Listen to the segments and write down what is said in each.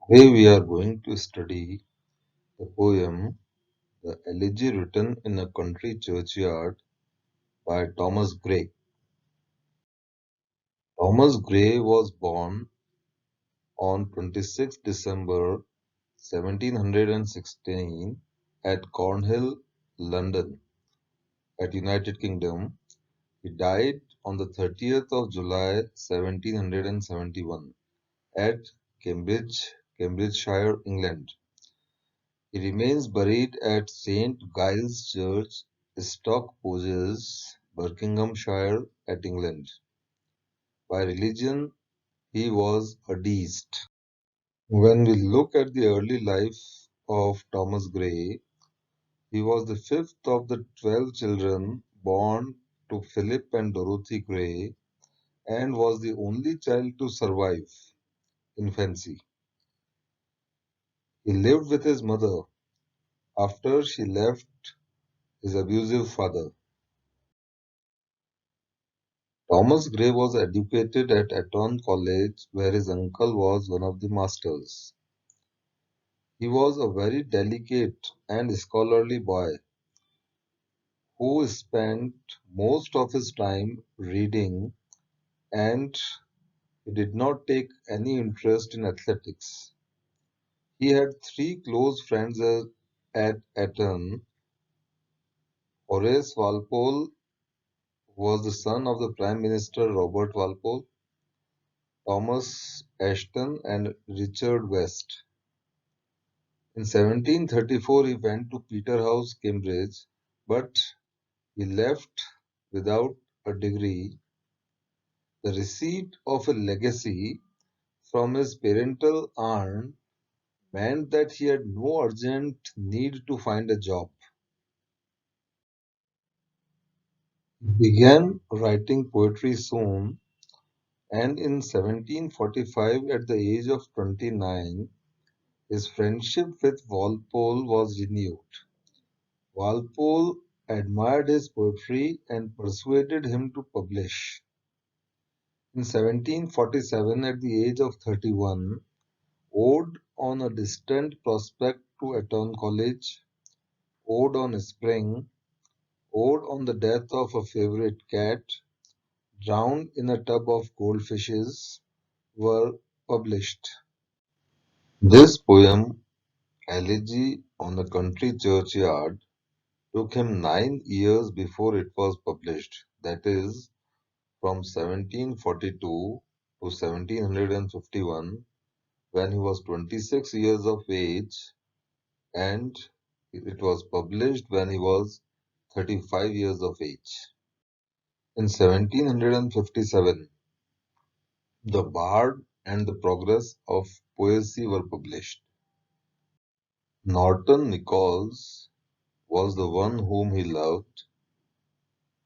Today we are going to study the poem The Elegy written in a country churchyard by Thomas Gray. Thomas Gray was born on 26 December 1716 at Cornhill, London, at United Kingdom. He died on the 30th of July 1771 at Cambridge, Cambridgeshire, England. He remains buried at Saint Giles Church, Stockposes, Buckinghamshire, at England. By religion, he was a deist. When we look at the early life of Thomas Gray, he was the fifth of the 12 children born to Philip and Dorothy Gray and was the only child to survive infancy. He lived with his mother after she left his abusive father. Thomas Gray was educated at Eton College, where his uncle was one of the masters. He was a very delicate and scholarly boy who spent most of his time reading, and he did not take any interest in athletics. He had three close friends at Eton. Horace Walpole was the son of the Prime Minister Robert Walpole, Thomas Ashton, and Richard West. In 1734 he went to Peterhouse, Cambridge, but he left without a degree. The receipt of a legacy from his parental aunt meant that he had no urgent need to find a job. He began writing poetry soon, and in 1745, at the age of 29, his friendship with Walpole was renewed. Walpole admired his poetry and persuaded him to publish. In 1747, at the age of 31, Ode on a Distant Prospect to Eton College, Ode on Spring, Ode on the Death of a Favorite Cat, Drowned in a Tub of Goldfishes were published. This poem, Elegy on a Country Churchyard, took him 9 years before it was published, that is, from 1742 to 1751, when he was 26 years of age, and it was published when he was 35 years of age. In 1757, The Bard and the Progress of Poesy were published. Norton Nichols was the one whom he loved.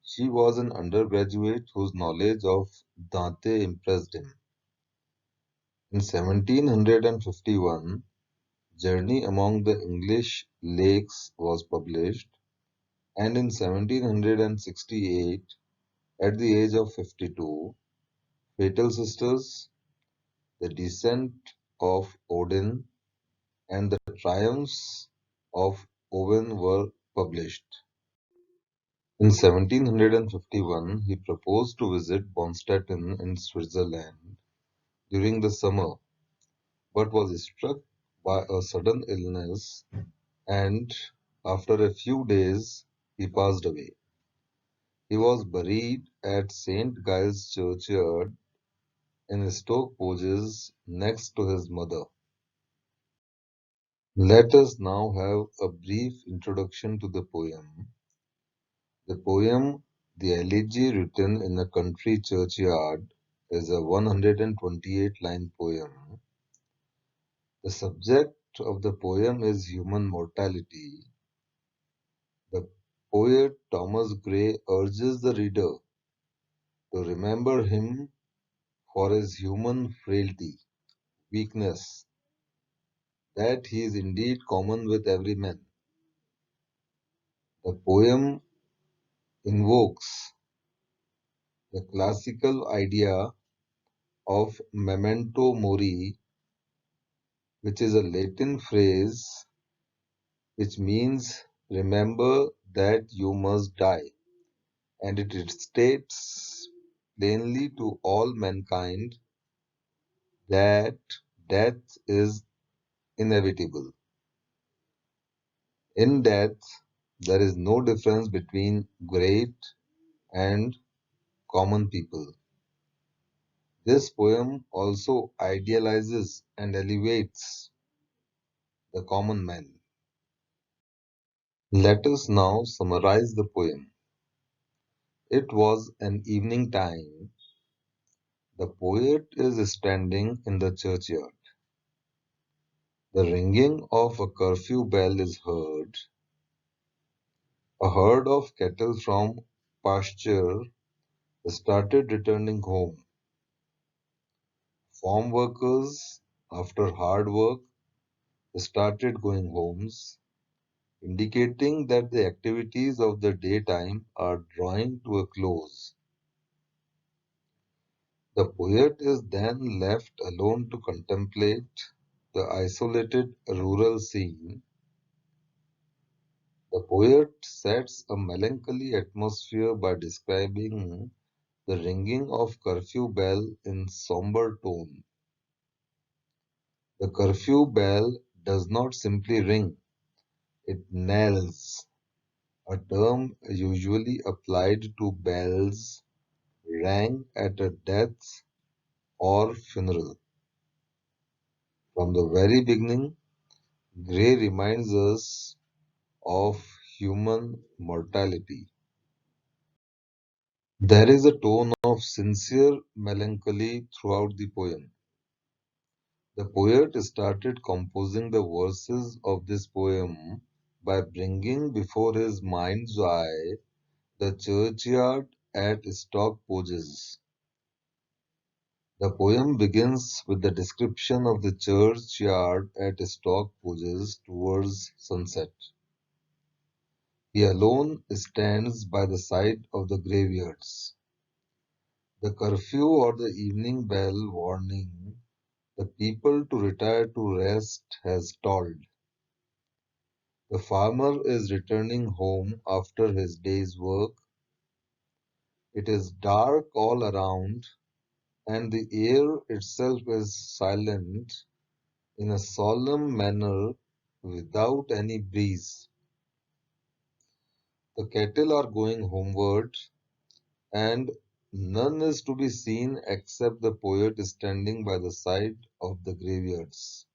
She was an undergraduate whose knowledge of Dante impressed him. In 1751, Journey Among the English Lakes was published, and in 1768, at the age of 52, Fatal Sisters, The Descent of Odin, and The Triumphs of Owen were published. In 1751, he proposed to visit Bonstetten in Switzerland during the summer, but was struck by a sudden illness, and after a few days he passed away. He was buried at Saint Giles Churchyard in Stoke Poges next to his mother. Let us now have a brief introduction to the poem. The poem, The Elegy written in a country churchyard, is a 128-line poem. The subject of the poem is human mortality. The poet Thomas Gray urges the reader to remember him for his human frailty, weakness, that he is indeed common with every man. The poem invokes the classical idea of memento mori, which is a Latin phrase which means remember that you must die, and it states plainly to all mankind that death is inevitable. In death, there is no difference between great and common people. This poem also idealizes and elevates the common man. Let us now summarize the poem. It was an evening time. The poet is standing in the churchyard. The ringing of a curfew bell is heard. A herd of cattle from pasture started returning home. Farm workers, after hard work, started going homes, indicating that the activities of the daytime are drawing to a close. The poet is then left alone to contemplate the isolated rural scene. The poet sets a melancholy atmosphere by describing the ringing of curfew bell in somber tone. The curfew bell does not simply ring, it knells, a term usually applied to bells rang at a death or funeral. From the very beginning, Gray reminds us of human mortality. There is a tone of sincere melancholy throughout the poem. The poet started composing the verses of this poem by bringing before his mind's eye the churchyard at Stock Poges. The poem begins with the description of the churchyard at Stock Poges towards sunset. He alone stands by the side of the graveyards. The curfew or the evening bell warning the people to retire to rest has tolled. The farmer is returning home after his day's work. It is dark all around, and the air itself is silent in a solemn manner without any breeze. The cattle are going homeward, and none is to be seen except the poet standing by the side of the graveyards.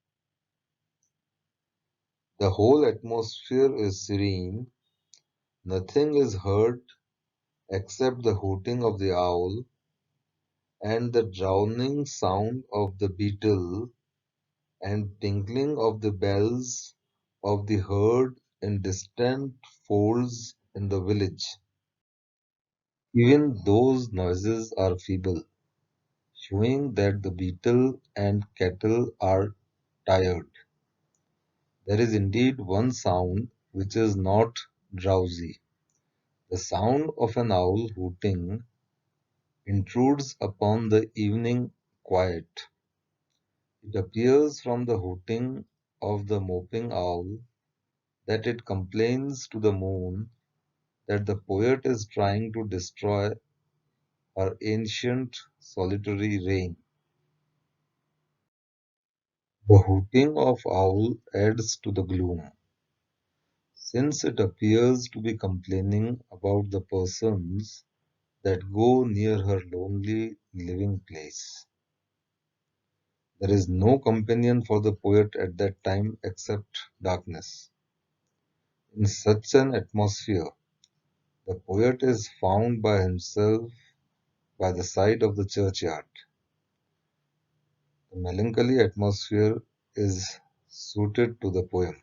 The whole atmosphere is serene. Nothing is heard except the hooting of the owl and the drowning sound of the beetle and tinkling of the bells of the herd in distant folds in the village. Even those noises are feeble, showing that the beetle and cattle are tired. There is indeed one sound which is not drowsy. The sound of an owl hooting intrudes upon the evening quiet. It appears from the hooting of the moping owl that it complains to the moon that the poet is trying to destroy her ancient solitary reign. The hooting of owl adds to the gloom, since it appears to be complaining about the persons that go near her lonely living place. There is no companion for the poet at that time except darkness. In such an atmosphere, the poet is found by himself by the side of the churchyard. The melancholy atmosphere is suited to the poem.